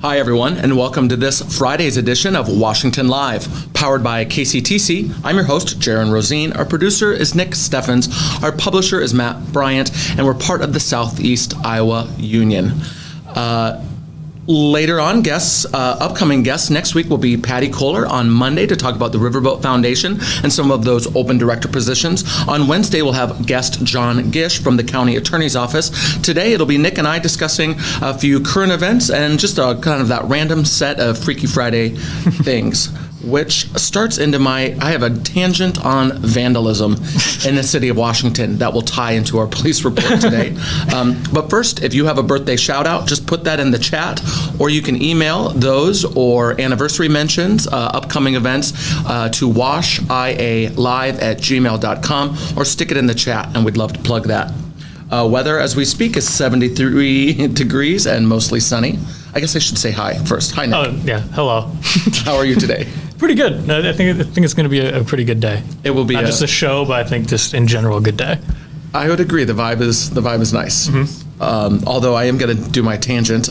Hi, everyone, and welcome to this Friday's edition of Washington Live, powered by KCTC. I'm your host, Jaron Rosine. Our producer is Nick Steffens. Our publisher is Matt Bryant, and we're part of the Southeast Iowa Union. Later on, upcoming guests next week will be Patty Kohler on Monday to talk about the Riverboat Foundation and some of those open director positions. On Wednesday, we'll have guest John Gish from the County Attorney's Office. Today, it'll be Nick and I discussing a few current events and just a kind of that random set of Freaky Friday things, which starts into I have a tangent on vandalism in the city of Washington that will tie into our police report today. But first, if you have a birthday shout out, just put that in the chat, or you can email those or anniversary mentions, upcoming events, to washialive@gmail.com, or stick it in the chat, and we'd love to plug that. Weather as we speak is 73 degrees and mostly sunny. I guess I should say hi first. Hi, Nick. Oh, yeah. Hello. How are you today? Pretty good. I think it's going to be a pretty good day. It will be not just a show, but I think just in general a good day. I would agree. The vibe is nice. Mm-hmm. Although I am going to do my tangent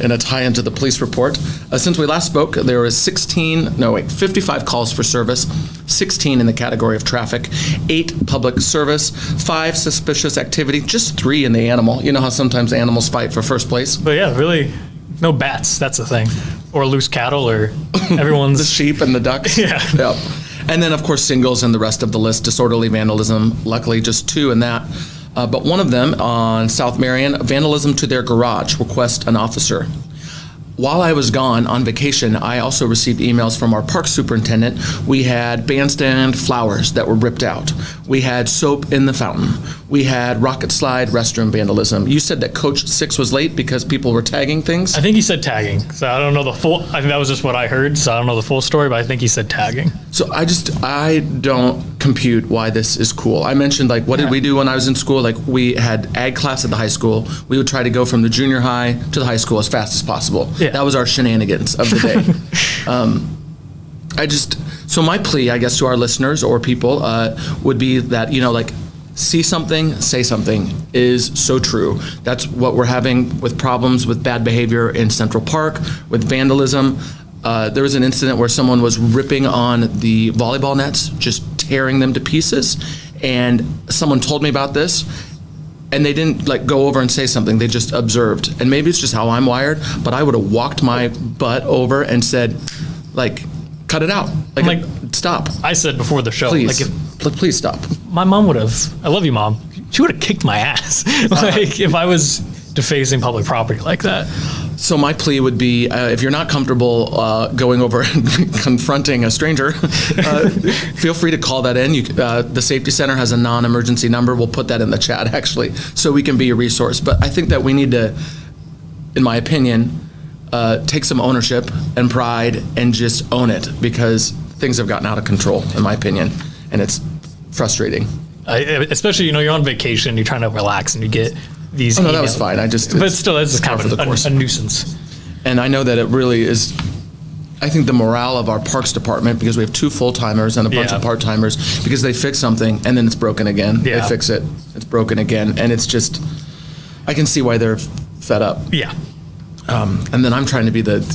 in a tie into the police report. Since we last spoke, there was 55 calls for service, 16 in the category of traffic, 8 public service, 5 suspicious activity, just 3 in the animal. You know how sometimes animals fight for first place? But yeah, really, no bats. That's the thing. Or loose cattle, or everyone's... the sheep and the ducks. Yeah. Yep. And then, of course, singles and the rest of the list, disorderly vandalism, luckily just 2 in that. But one of them on South Marion, vandalism to their garage, request an officer. While I was gone on vacation, I also received emails from our park superintendent. We had bandstand flowers that were ripped out. We had soap in the fountain. We had rocket slide restroom vandalism. You said that Coach 6 was late because people were tagging things? I think he said tagging. So I don't know the full, I think that was just what I heard, so I don't know the full story, but I think he said tagging. So I don't compute why this is cool. I mentioned, what did we do when I was in school? We had ag class at the high school. We would try to go from the junior high to the high school as fast as possible. Yeah. That was our shenanigans of the day. So my plea, I guess, to our listeners or people would be that, see something, say something is so true. That's what we're having with problems with bad behavior in Central Park, with vandalism. There was an incident where someone was ripping on the volleyball nets, just tearing them to pieces, and someone told me about this, and they didn't go over and say something. They just observed. And maybe it's just how I'm wired, but I would have walked my butt over and said, cut it out. Stop. I said before the show, please, please stop. My mom would have, I love you, Mom. She would have kicked my ass if I was defacing public property like that. So my plea would be, if you're not comfortable going over and confronting a stranger, feel free to call that in. The Safety Center has a non-emergency number. We'll put that in the chat, actually, so we can be a resource. But I think that we need to, in my opinion, take some ownership and pride and just own it, because things have gotten out of control, in my opinion, and it's frustrating. Especially, you're on vacation, you're trying to relax, and you get these. Oh, no, that was fine. But still, that's just kind of a nuisance. And I know that it really is. I think the morale of our parks department, because we have 2 full-timers and a bunch of part-timers, because they fix something and then it's broken again. Yeah. They fix it, it's broken again, and it's just, I can see why they're fed up. Yeah. And then I'm trying to be the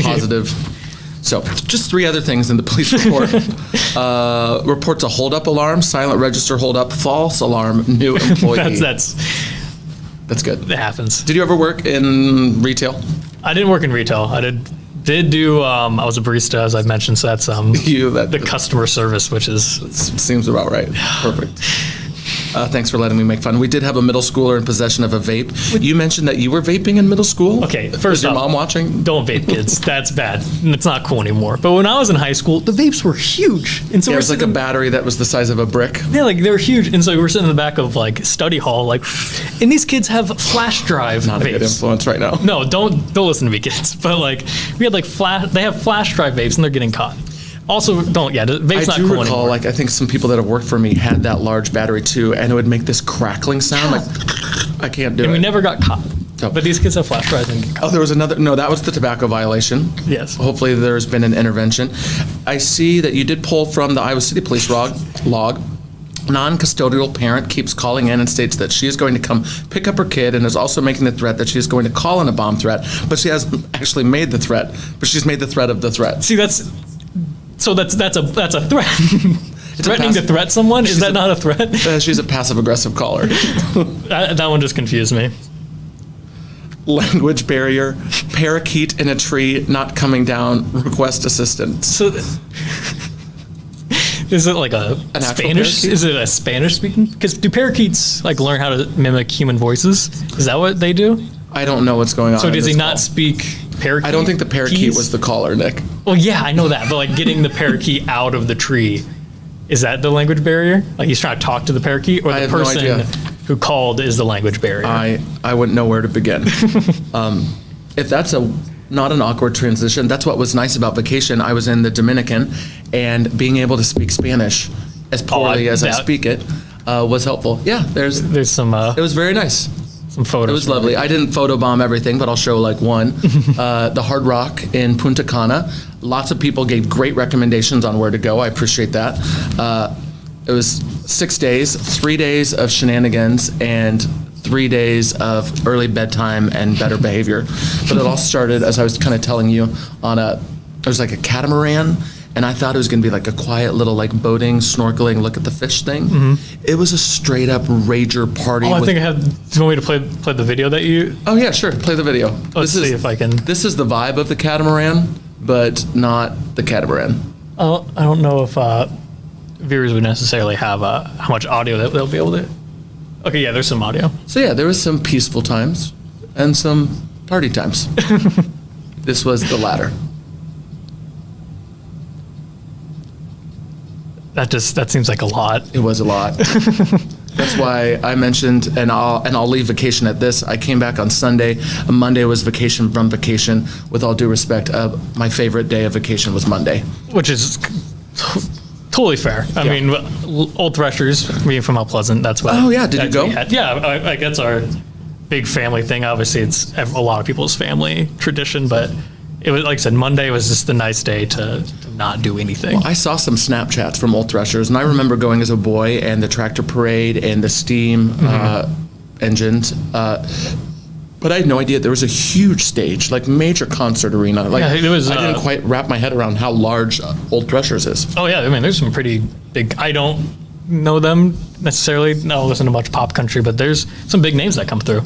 positive. So just 3 other things in the police report. Reports a hold-up alarm, silent register hold-up, false alarm, new employee. That's good. It happens. Did you ever work in retail? I didn't work in retail. I did do, I was a barista, as I've mentioned, so that's the customer service, which is... Seems about right. Perfect. Thanks for letting me make fun. We did have a middle schooler in possession of a vape. You mentioned that you were vaping in middle school? Okay, first Was your mom watching? Don't vape, kids. That's bad. It's not cool anymore. But when I was in high school, the vapes were huge. And so it was a battery that was the size of a brick. Yeah, they were huge. And so we were sitting in the back of study hall, and these kids have flash drive Not vapes. A good influence right now. No, don't listen to me, kids. But we had they have flash drive vapes, and they're getting caught. Also, vape's not cool anymore. I do recall, I think some people that have worked for me had that large battery too, and it would make this crackling sound. I can't do it. And we never got caught. No. But these kids have flash drives and get caught. Oh, there was another. No, that was the tobacco violation. Yes. Hopefully there's been an intervention. I see that you did pull from the Iowa City Police log non-custodial parent keeps calling in and states that she is going to come pick up her kid and is also making the threat that she is going to call in a bomb threat, but she hasn't actually made the threat, but she's made the threat of the threat. See, that's a threat. Threatening to threat someone? Is that not a threat? She's a passive-aggressive caller. That one just confused me. Language barrier, parakeet in a tree not coming down, request assistance. So, is it like an Spanish? Is it a Spanish speaking? Because do parakeets like learn how to mimic human voices? Is that what they do? I don't know what's going on. So does he not speak parakeet? I don't think the parakeet was the caller, Nick. Well, yeah, I know that, but like getting the parakeet out of the tree, is that the language barrier? Like he's trying to talk to the parakeet, or the person who called is the language barrier? I wouldn't know where to begin. If that's not an awkward transition, that's what was nice about vacation. I was in the Dominican, and being able to speak Spanish as poorly as I speak it was helpful. Yeah, there's some. It was very nice. Some photos. It was lovely. I didn't photobomb everything, but I'll show like one. The Hard Rock in Punta Cana. Lots of people gave great recommendations on where to go. I appreciate that. It was 6 days, 3 days of shenanigans, and 3 days of early bedtime and better behavior. But it all started, as I was kind of telling you, it was like a catamaran, and I thought it was going to be like a quiet little like boating, snorkeling, look at the fish thing. Mm-hmm. It was a straight up rager party. Oh, I think I have. Do you want me to play the video that you? Oh yeah, sure. Play the video. Let's see if I can. This is the vibe of the catamaran, but not the catamaran. I don't know if viewers would necessarily have how much audio that they'll be able to. Okay, yeah, there's some audio. So yeah, there was some peaceful times and some party times. This was the latter. That seems like a lot. It was a lot. That's why I mentioned, and I'll leave vacation at this. I came back on Sunday. Monday was vacation from vacation. With all due respect, my favorite day of vacation was Monday. Which is totally fair. I mean, Old Threshers, being from Mount Pleasant, that's what. Oh yeah, did you go? Yeah, that's our big family thing. Obviously, it's a lot of people's family tradition, but it was, like I said, Monday was just a nice day to not do anything. Well, I saw some Snapchats from Old Threshers, and I remember going as a boy and the tractor parade and the steam engines. But I had no idea there was a huge stage, like major concert arena. Like, yeah, it was, I didn't quite wrap my head around how large Old Threshers is. Oh yeah, I mean, there's some pretty big. I don't know them necessarily. I don't listen to much pop country, but there's some big names that come through.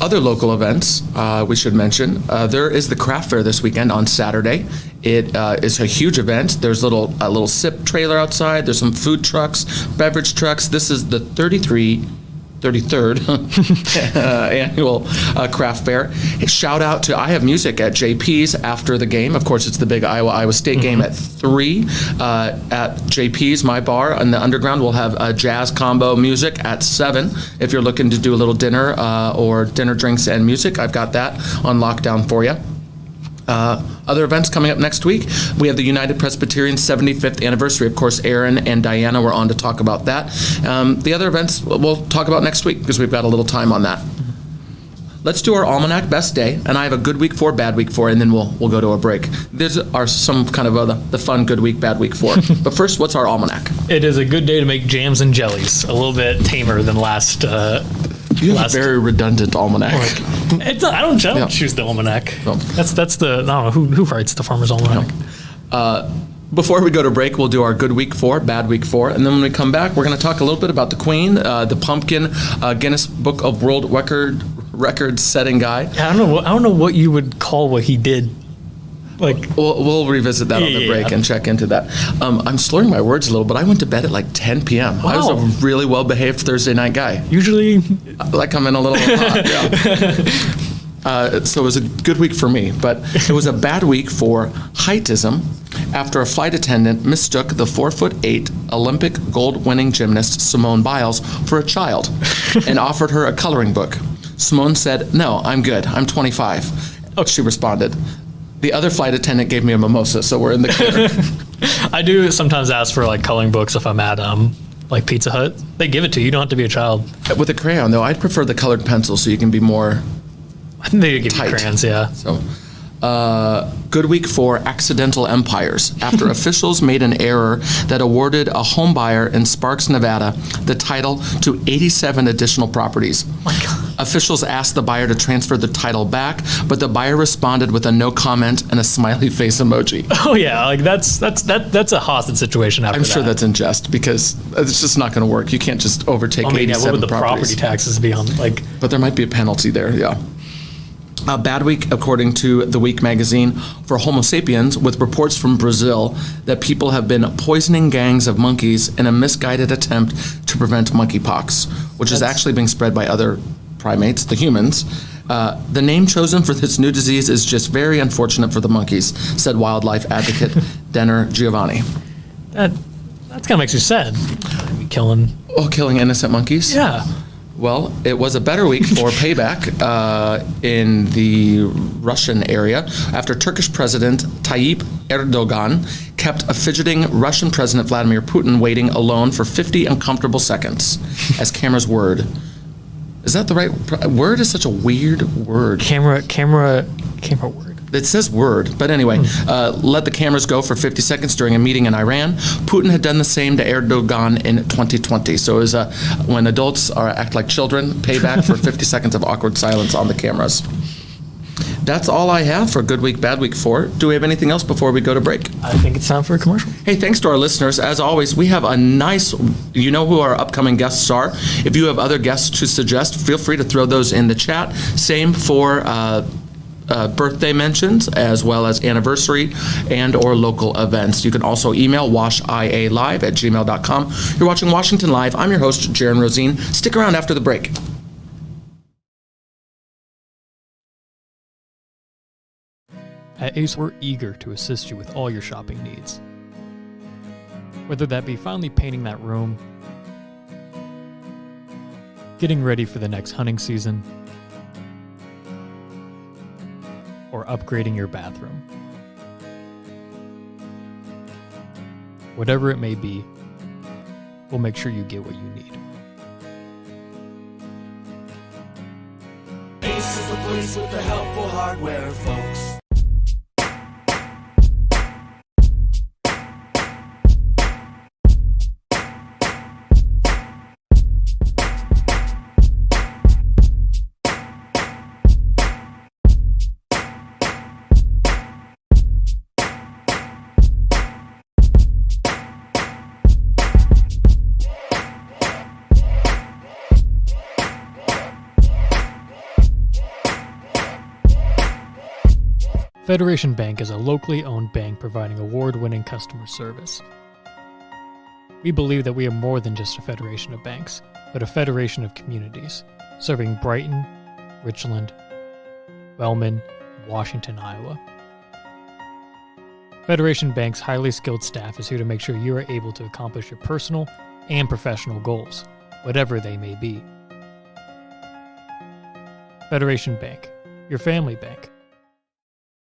Other local events we should mention. There is the craft fair this weekend on Saturday. It is a huge event. There's a little sip trailer outside. There's some food trucks, beverage trucks. This is the 33rd annual craft fair. Shout out to I Have Music at JP's after the game. Of course, it's the big Iowa State game at 3 at JP's, my bar in the underground. We'll have a jazz combo music at 7. If you're looking to do a little dinner or dinner, drinks, and music, I've got that on lockdown for you. Other events coming up next week. We have the United Presbyterian 75th anniversary. Of course, Aaron and Diana were on to talk about that. The other events we'll talk about next week because we've got a little time on that. Let's do our Almanac Best Day, and I have a good week 4, bad week 4, and then we'll go to a break. These are some kind of the fun good week, bad week 4. But first, what's our Almanac? It is a good day to make jams and jellies. A little bit tamer than last. You have a very redundant almanac. I don't choose the almanac. No. That's the, I don't know, who writes the Farmer's Almanac? No. Before we go to break, we'll do our good week 4, bad week 4, and then when we come back, we're going to talk a little bit about the Queen, the pumpkin, Guinness Book of World Records setting guy. I don't know what you would call what he did. Like we'll revisit that on the break and check into that. I'm slurring my words a little, but I went to bed at like 10 p.m. Wow. I was a really well-behaved Thursday night guy. Usually, like I'm in a little hot. Yeah. So it was a good week for me, but it was a bad week for heightism after a flight attendant mistook the 4'8" Olympic gold-winning gymnast Simone Biles for a child and offered her a coloring book. Simone said, "No, I'm good. I'm 25." She responded. The other flight attendant gave me a mimosa, so we're in the clear. I do sometimes ask for like coloring books if I'm at like Pizza Hut. They give it to you. You don't have to be a child. With a crayon, though, I'd prefer the colored pencil so you can be more I think they give tight. you crayons, yeah. So, Good week for accidental empires after officials made an error that awarded a home buyer in Sparks, Nevada, the title to 87 additional properties. Oh my God. Officials asked the buyer to transfer the title back, but the buyer responded with a no comment and a smiley face emoji. Oh yeah, like that's a hostage situation after I'm sure that. that's in jest because it's just not going to work. You can't just overtake 87 what would the properties. property taxes be on? Like, But there might be a penalty there, yeah. A bad week, according to The Week magazine, for Homo sapiens, with reports from Brazil that people have been poisoning gangs of monkeys in a misguided attempt to prevent monkeypox, which is actually being spread by other primates, the humans. The name chosen for this new disease is just very unfortunate for the monkeys, said wildlife advocate Denner Giovanni. that kind of makes you sad. Killing. Oh, killing innocent monkeys? Yeah. Well, it was a better week for payback in the Russian area after Turkish President Tayyip Erdogan kept a fidgeting Russian President Vladimir Putin waiting alone for 50 uncomfortable seconds as cameras whirred. Is that the right word? Is such a weird word. Camera word. It says word, but anyway, let the cameras go for 50 seconds during a meeting in Iran. Putin had done the same to Erdogan in 2020. So it was when adults act like children, payback for 50 seconds of awkward silence on the cameras. That's all I have for Good Week, Bad Week 4. Do we have anything else before we go to break? I think it's time for a commercial. Hey, thanks to our listeners. As always, we have a nice, you know who our upcoming guests are. If you have other guests to suggest, feel free to throw those in the chat. Same for birthday mentions, as well as anniversary and or local events. You can also email washialive@gmail.com. You're watching Washington Live. I'm your host, Jaron Rosine. Stick around after the break. At Ace, we're eager to assist you with all your shopping needs. Whether that be finally painting that room, getting ready for the next hunting season, or upgrading your bathroom. Whatever it may be, we'll make sure you get what you need. Ace is the place with the helpful hardware, folks. Federation Bank is a locally owned bank providing award-winning customer service. We believe that we are more than just a federation of banks, but a federation of communities, serving Brighton, Richland, Wellman, and Washington, Iowa. Federation Bank's highly skilled staff is here to make sure you are able to accomplish your personal and professional goals, whatever they may be. Federation Bank, your family bank.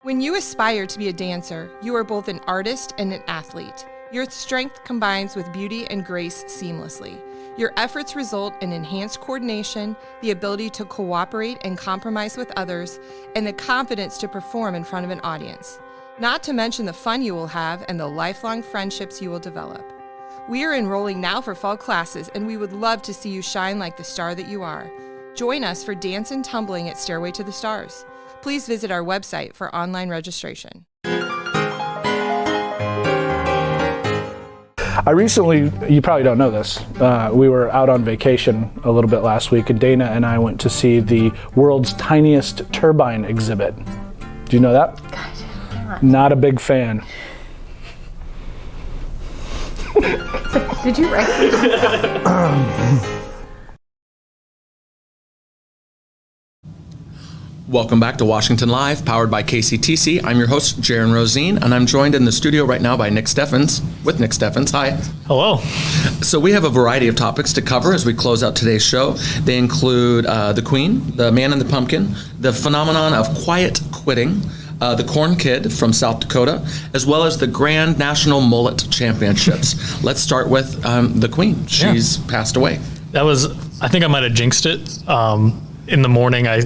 When you aspire to be a dancer, you are both an artist and an athlete. Your strength combines with beauty and grace seamlessly. Your efforts result in enhanced coordination, the ability to cooperate and compromise with others, and the confidence to perform in front of an audience. Not to mention the fun you will have and the lifelong friendships you will develop. We are enrolling now for fall classes, and we would love to see you shine like the star that you are. Join us for Dance and Tumbling at Stairway to the Stars. Please visit our website for online registration. I recently, you probably don't know this, we were out on vacation a little bit last week, and Dana and I went to see the world's tiniest turbine exhibit. Do you know that? God, not a big fan. Did you write this? Welcome back to Washington Live, powered by KCTC. I'm your host, Jaron Rosine, and I'm joined in the studio right now by Nick Steffens, with Nick Steffens. Hi. Hello. So we have a variety of topics to cover as we close out today's show. They include the Queen, the Man in the Pumpkin, the phenomenon of quiet quitting, the Corn Kid from South Dakota, as well as the Grand National Mullet Championships. Let's start with the Queen. She's passed away. I think I might have jinxed it. In the morning, I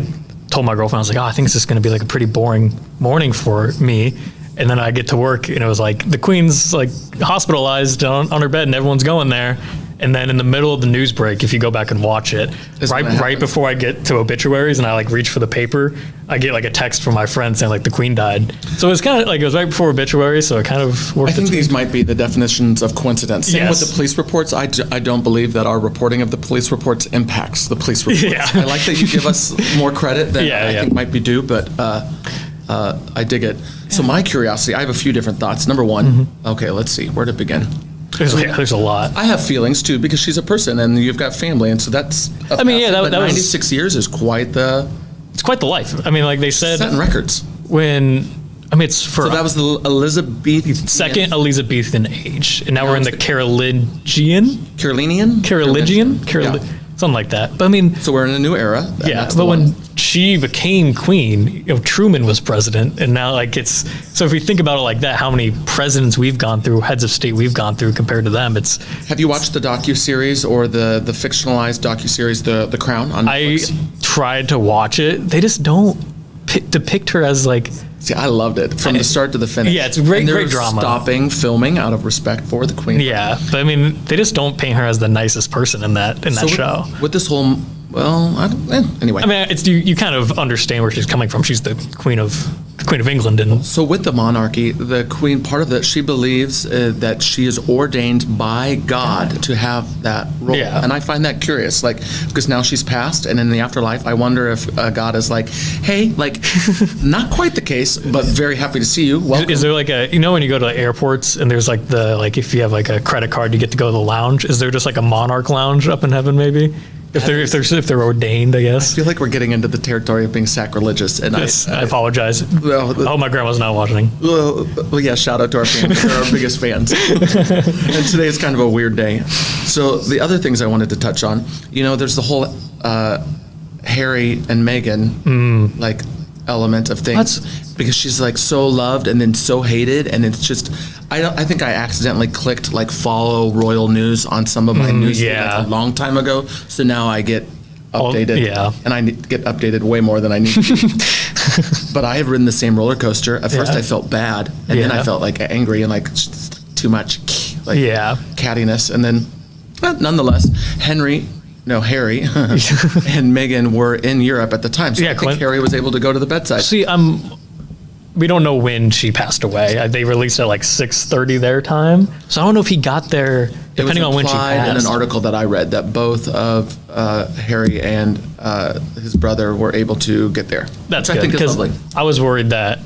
told my girlfriend, I was like, oh, I think this is going to be like a pretty boring morning for me. And then I get to work, and it was like the Queen's like hospitalized on her bed, and everyone's going there. And then in the middle of the news break, if you go back and watch it, right before I get to obituaries and I like reach for the paper, I get like a text from my friend saying like the Queen died. So it's kind of like it was right before obituaries, so it kind of worked. I think these might be the definitions of coincidence. Same Yes. with the police reports. I don't believe that our reporting of the police reports impacts the police reports. Yeah. I like that you give us more credit than Yeah, I yeah. think might be due, but I dig it. So my curiosity, I have a few different thoughts. Number one, okay, let's see, where to begin? There's a lot. I have feelings too because she's a person and you've got family, and so that's. I mean, yeah, that was 96 years is quite the it's quite the life. I mean, like they said setting records. when. I mean, it's for So that was the Elizabethan second Elizabethan age, and now we're in the Carolingian, Yeah. something like that. But I mean, So we're in a new era. and yeah. that's But the when one. she became queen, Truman was president, and now like it's so if we think about it like that, how many presidents we've gone through, heads of state we've gone through compared to them, it's. Have you watched the docuseries or the fictionalized docuseries, The Crown on I Netflix? tried to watch it. They just don't depict her as like. See, I loved it from the start to the finish. Yeah, it's great- And they're great drama. Stopping filming out of respect for the Queen. Yeah, but I mean, they just don't paint her as the nicest person in that So show. with this whole, well, anyway. I mean, it's you kind of understand where she's coming from. She's the Queen of England, and So with the monarchy, the Queen, part of that, she believes that she is ordained by God to have that role. Yeah. And I find that curious, like, because now she's passed, and in the afterlife, I wonder if God is like, hey, like, not quite the case, but very happy to see you. Welcome. is there like a when you go to airports and there's like if you have like a credit card, you get to go to the lounge. Is there just like a monarch lounge up in heaven maybe? If they're ordained, I guess. I feel like we're getting into the territory of being sacrilegious, and Yes, I apologize. Well, Oh, my grandma's not watching. Well, yeah, shout out to our fans. They're our biggest fans. And today is kind of a weird day. So the other things I wanted to touch on, there's the whole Harry and Meghan like element of things, because she's like so loved and then so hated, and it's just I think I accidentally clicked like follow royal news on some of my news feed, yeah. like a long time ago. So now I get updated, yeah. and I get updated way more than I need to. But I have ridden the same roller coaster. At first, Yeah. I felt bad, and then I Yeah. felt like angry and like too much, like Yeah. cattiness. And then, nonetheless, Harry and Meghan were in Europe at the time, so Yeah, I think Clint. Harry was able to go to the bedside. See, we don't know when she passed away. They released it at like 6:30 their time, so I don't know if he got there depending on when she implied in passed. an article that I read that both of Harry and his brother were able to get there. That's which I good, think is lovely. I was worried that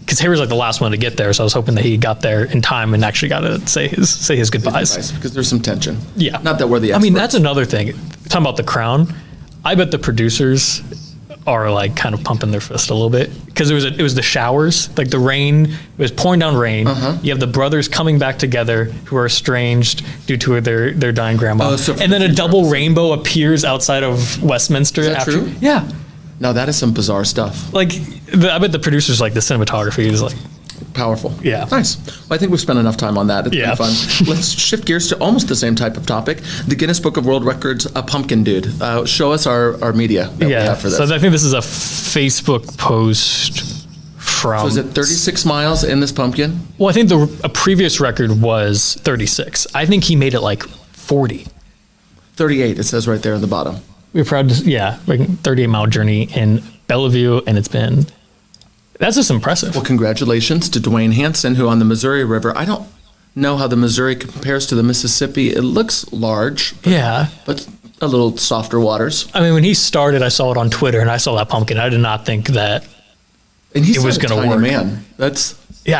because Harry was like the last one to get there, so I was hoping that he got there in time and actually got to say his goodbyes. Advice, because there's some tension. Yeah, Not that we're the I experts. mean, that's another thing. Talking about the Crown, I bet the producers are like kind of pumping their fist a little bit because it was the showers, like the rain. It was pouring down rain. You have the brothers coming back together who are estranged due to their dying grandma, Oh, so for and then the a future double episode. rainbow appears outside of Westminster. Is that true? Yeah, No, that is some bizarre stuff. like I bet the producers like the cinematography is like. Powerful. Yeah. Nice. Well, I think we've spent enough time on that. It's Yeah. been fun. Let's shift gears to almost the same type of topic. The Guinness Book of World Records, a pumpkin dude. Show us our media that we Yeah, have for this. so I think this is a Facebook post from. So is it 36 miles in this pumpkin? Well, I think a previous record was 36. I think he made it like 40. 38, it says right there in the bottom. We're proud to, like 38-mile journey in Bellevue, and that's just impressive. Well, congratulations to Dwayne Hansen, who on the Missouri River, I don't know how the Missouri compares to the Mississippi. It looks large, Yeah. but a little softer waters. I mean, when he started, I saw it on Twitter, and I saw that pumpkin. I did not think that, And he's It was not a gonna tiny work. man.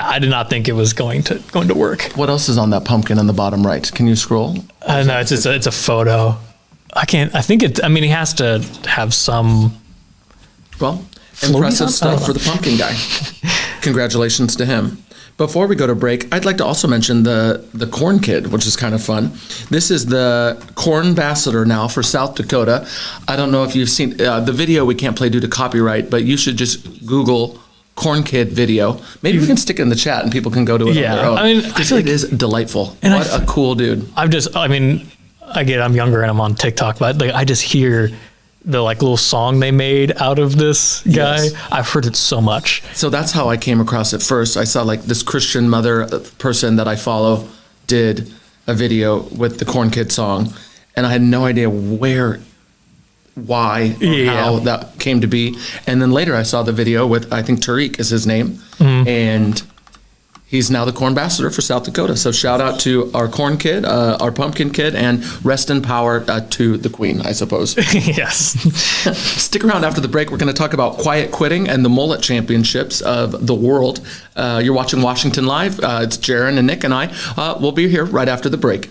I did not think it was going to work. What else is on that pumpkin in the bottom right? Can you scroll? I don't know, it's a photo. I think he has to have some. Well, Floaty impressive on? I stuff don't for the pumpkin guy. Congratulations to him. Before we go to break, I'd like to also mention the Corn Kid, which is kind of fun. This is the corn ambassador now for South Dakota. I don't know if you've seen the video. We can't play due to copyright, but you should just Google Corn Kid video. Maybe we can stick it in the chat and people can go to it Yeah, on their own. I mean, I 'Cause feel it like- is delightful. And What a cool dude. I'm younger and I'm on TikTok, but like I just hear the like little song they made out of this guy. Yes. I've heard it so much. So that's how I came across it first. I saw like this Christian mother person that I follow did a video with the Corn Kid song, and I had no idea why, or how that came to be. And then later I saw the video with, I think Tariq is his name, and he's now the corn ambassador for South Dakota. So shout out to our corn kid, our pumpkin kid, and rest in power to the queen, I suppose. Yes. Stick around after the break. We're going to talk about quiet quitting and the mullet championships of the world. You're watching Washington Live. It's Jaron and Nick and I. We'll be here right after the break.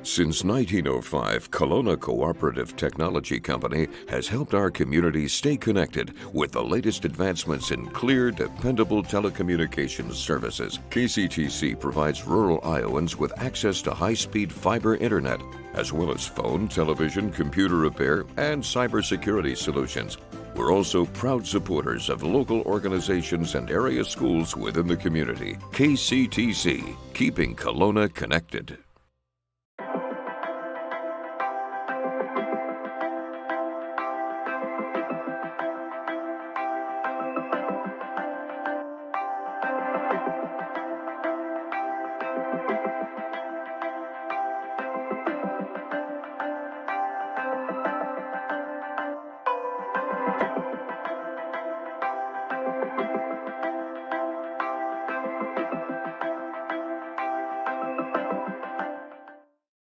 Since 1905, Kelowna Cooperative Technology Company has helped our communities stay connected with the latest advancements in clear, dependable telecommunications services. KCTC provides rural Iowans with access to high-speed fiber internet, as well as phone, television, computer repair, and cybersecurity solutions. We're also proud supporters of local organizations and area schools within the community. KCTC, keeping Kelowna connected.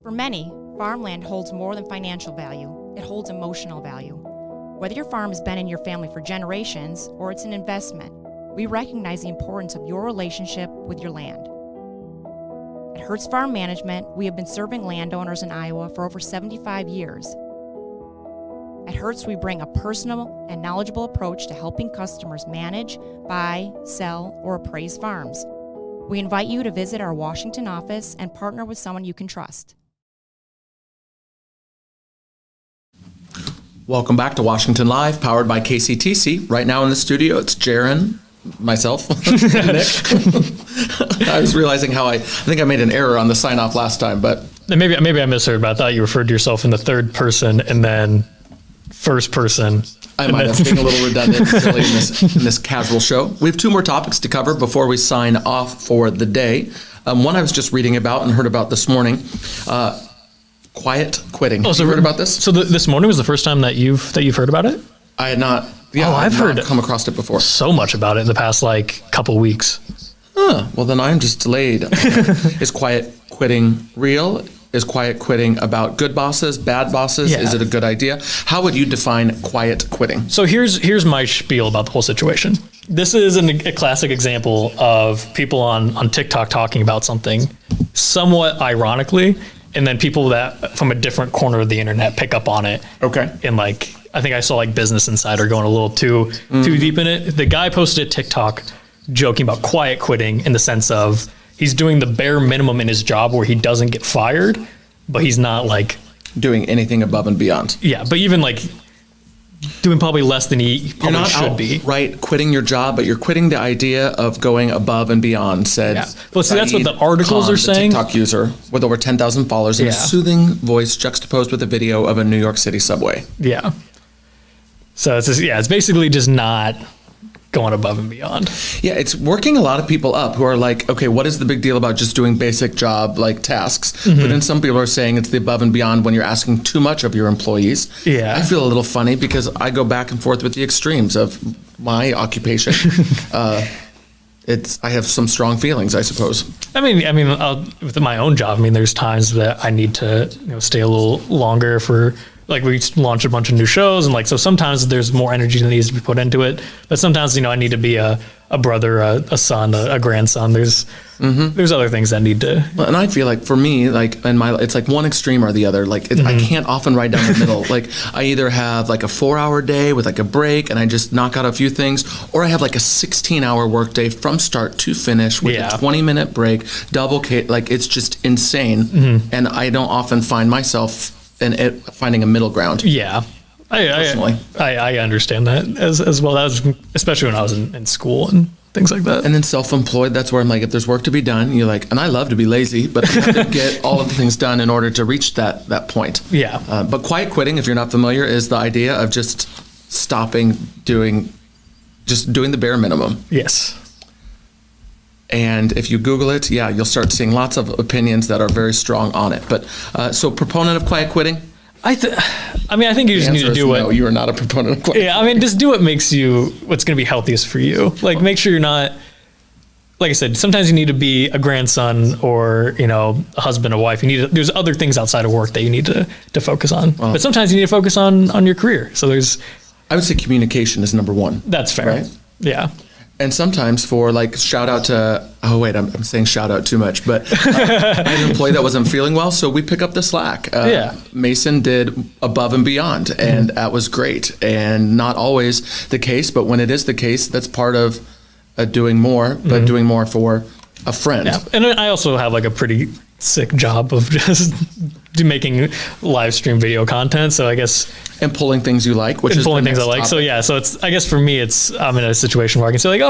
For many, farmland holds more than financial value. It holds emotional value. Whether your farm has been in your family for generations or it's an investment, we recognize the importance of your relationship with your land. At Hertz Farm Management, we have been serving landowners in Iowa for over 75 years. At Hertz, we bring a personal and knowledgeable approach to helping customers manage, buy, sell, or appraise farms. We invite you to visit our Washington office and partner with someone you can trust. Welcome back to Washington Live, powered by KCTC. Right now in the studio, it's Jaron, myself, Nick. I was realizing how I think I made an error on the sign-off last time, but... Maybe I misheard, but I thought you referred to yourself in the third person and then first person. I might have been a little redundant silly in this casual show. We have two more topics to cover before we sign off for the day. One I was just reading about and heard about this morning. Quiet quitting. Oh, so you heard about this? So this morning was the first time that you've heard about it? I had not. Yeah, I've heard come across it before. So much about it in the past couple weeks. Well, then I'm just delayed. Is quiet quitting real? Is quiet quitting about good bosses, bad bosses? Yeah. Is it a good idea? How would you define quiet quitting? So here's my spiel about the whole situation. This is a classic example of people on TikTok talking about something somewhat ironically, and then people that from a different corner of the internet pick up on it. Okay. And I think I saw Business Insider going a little too deep in it. The guy posted a TikTok joking about quiet quitting in the sense of he's doing the bare minimum in his job where he doesn't get fired, but he's not doing anything above and beyond. Yeah, but even doing probably less than he probably should be. Right, quitting your job, but you're quitting the idea of going above and beyond, said. Yeah. Well, see, that's what the articles are saying. TikTok user with over 10,000 followers in a soothing voice juxtaposed with a video of a New York City subway. Yeah. So it's basically just not going above and beyond. Yeah, it's working a lot of people up who are okay, what is the big deal about just doing basic job tasks? Mm-hmm. But then some people are saying it's the above and beyond when you're asking too much of your employees. Yeah. I feel a little funny because I go back and forth with the extremes of my occupation. I have some strong feelings, I suppose. I mean, with my own job, there's times that I need to stay a little longer for. We launch a bunch of new shows, and so sometimes there's more energy that needs to be put into it. But sometimes, I need to be a a brother, a son, a grandson. There's other things that need to. And I feel like for me, like it's like one extreme or the other. Like I can't often ride down the middle. Like I either have like a 4-hour day with like a break and I just knock out a few things, or I have like a 16-hour work day from start to finish with a 20-minute break, like it's just insane. And I don't often find myself finding a middle ground. Yeah. I understand that as well. That was especially when I was in school and things like that. And then self-employed, that's where I'm like, if there's work to be done, you're like, and I love to be lazy, but I have to get all of the things done in order to reach that point. Yeah. But quiet quitting, if you're not familiar, is the idea of just stopping doing the bare minimum. Yes. And if you Google it, you'll start seeing lots of opinions that are very strong on it. But so proponent of quiet quitting? I think you just need to do it. No, you are not a proponent of quiet. Yeah, I mean, just do what makes what's going to be healthiest for you. Like, make sure you're not. Like I said, sometimes you need to be a grandson or a husband, a wife. There's other things outside of work that you need to focus on. But sometimes you need to focus on your career. So I would say communication is number one. That's fair. Right? Yeah. And sometimes for like shout out to, I'm saying shout out too much, but I had an employee that wasn't feeling well, so we pick up the slack. Mason did above and beyond, and that was great. And not always the case, but when it is the case, that's part of doing more, but doing more for a friend. Yeah. And I also have like a pretty sick job of just making live stream video content. So I guess. And pulling things you like, which is pulling things I like. Topic. So it's, I guess for me, I'm in a situation where I can say like,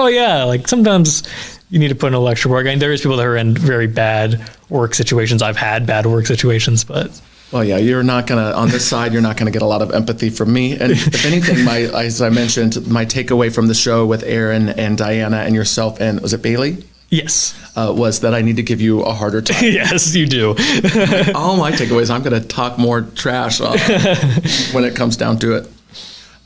like sometimes you need to put in a lecture work. I mean, there is people that are in very bad work situations. I've had bad work situations, but. Well, you're not going to, on this side, you're not going to get a lot of empathy from me. And if anything, as I mentioned, my takeaway from the show with Aaron and Diana and yourself and, was it Bailey? Yes. Was that I need to give you a harder time. Yes, you do. All my takeaways, I'm going to talk more trash when it comes down to it.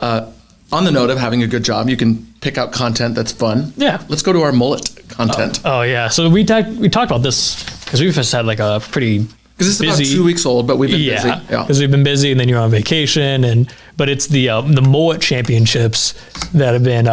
On the note of having a good job, you can pick out content that's fun. Yeah. Let's go to our mullet content. Oh yeah. So we talked about this because we've just had like a pretty because it's about 2 weeks old, but we've been busy. Yeah, because we've been busy, and then you're on vacation, but it's the mullet championships that have been.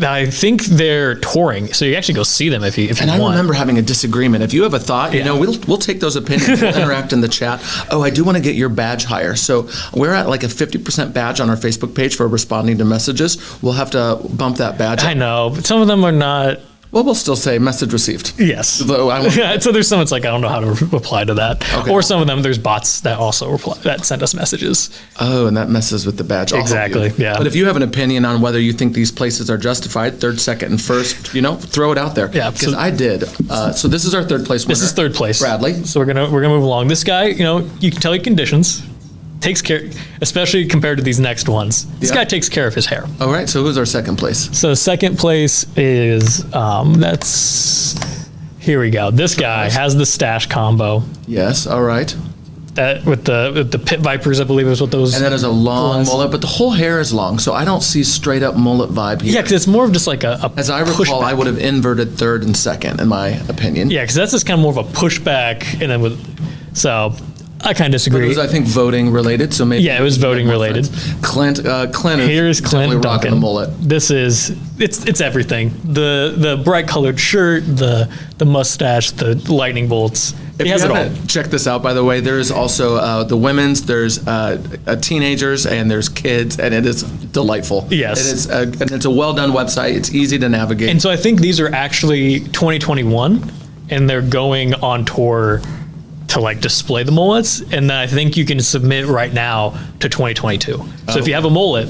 I think they're touring, so you actually go see them if you want. And I remember having a disagreement. If you have a thought, we'll take those opinions, we'll interact in the chat. Oh, I do want to get your badge higher. So we're at like a 50% badge on our Facebook page for responding to messages. We'll have to bump that badge up. I know, but some of them are not. Well, we'll still say message received. Yes. So there's some, it's like, I don't know how to reply to that. Okay. Or some of them, there's bots that also that send us messages. Oh, and that messes with the badge. Exactly, yeah. But if you have an opinion on whether you think these places are justified, third, second, and first, throw it out there. Yeah. Because I did. So this is our third place winner. This is third place. Bradley. So we're gonna move along. This guy, you can tell he conditions. Takes care, especially compared to these next ones. This guy takes care of his hair. All right. So who's our second place? So second place is here we go. This guy has the stash combo. Yes. All right. That with the pit vipers, I believe is what those. And that is a long mullet, but the whole hair is long, so I don't see straight up mullet vibe here. Yeah, because it's more of just like a. As I recall, pushback. I would have inverted third and second, in my opinion. Yeah, because that's just kind of more of a pushback, and then so. I kind of disagree. But it was, I think, voting related. So maybe it was voting related. Clint Here's Clint Duncan. The mullet. This is it's everything. The bright colored shirt, the mustache, the lightning bolts. If you haven't checked this out, by the way, there is also the women's. There's teenagers and there's kids, and it is delightful. Yes, it is, and it's a well done website. It's easy to navigate. And so I think these are actually 2021, and they're going on tour to like display the mullets, and then I think you can submit right now to 2022. So if you have a mullet,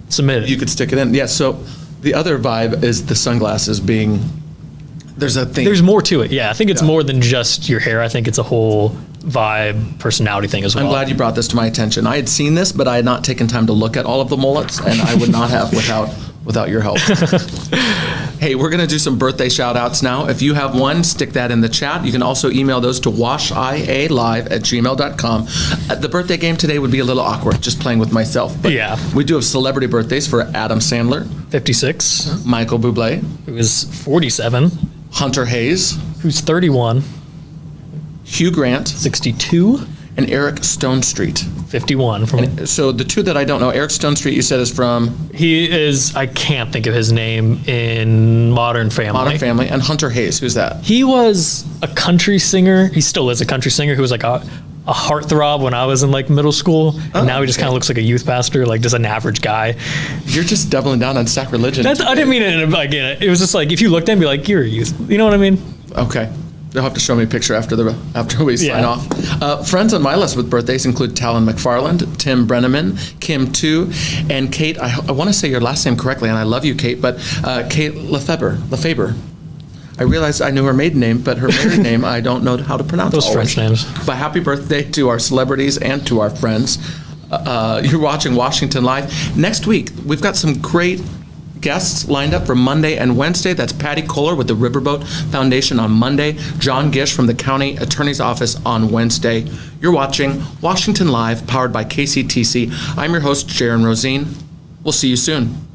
submit it. You could stick it in. Yeah. So the other vibe is the sunglasses being. There's a thing. There's more to it. Yeah, I think it's more than just your hair. I think it's a whole vibe, personality thing as well. I'm glad you brought this to my attention. I had seen this, but I had not taken time to look at all of the mullets, and I would not have without your help. Hey, we're going to do some birthday shout-outs now. If you have one, stick that in the chat. You can also email those to washialive@gmail.com. The birthday game today would be a little awkward, just playing with myself. But we do have celebrity birthdays for Adam Sandler. 56. Michael Bublé. Who is 47. Hunter Hayes. Who's 31. Hugh Grant. 62. and Eric Stonestreet. 51 from. So the two that I don't know, Eric Stonestreet, you said is from He is. I can't think of his name in Modern Family. Modern Family, and Hunter Hayes. Who's that? He was a country singer. He still is a country singer who was like a heartthrob when I was in like middle school, and now he just kind of looks like a youth pastor, like just an average guy. You're just doubling down on sacrilegion. I didn't mean it like it was just like if you looked at him, be like, you're a youth. You know what I mean? Okay. You'll have to show me a picture after we sign off. Friends on my list with birthdays include Talon McFarland, Tim Brenneman, Kim Tu, and Kate. I want to say your last name correctly, and I love you, Kate, but Kate Lefebvre. I realized I knew her maiden name, but her married name I don't know how to pronounce. Those always. French names. But happy birthday to our celebrities and to our friends. You're watching Washington Live. Next week, we've got some great guests lined up for Monday and Wednesday. That's Patty Kohler with the Riverboat Foundation on Monday, John Gish from the County Attorney's Office on Wednesday. You're watching Washington Live, powered by KCTC. I'm your host, Jaron Rosine. We'll see you soon.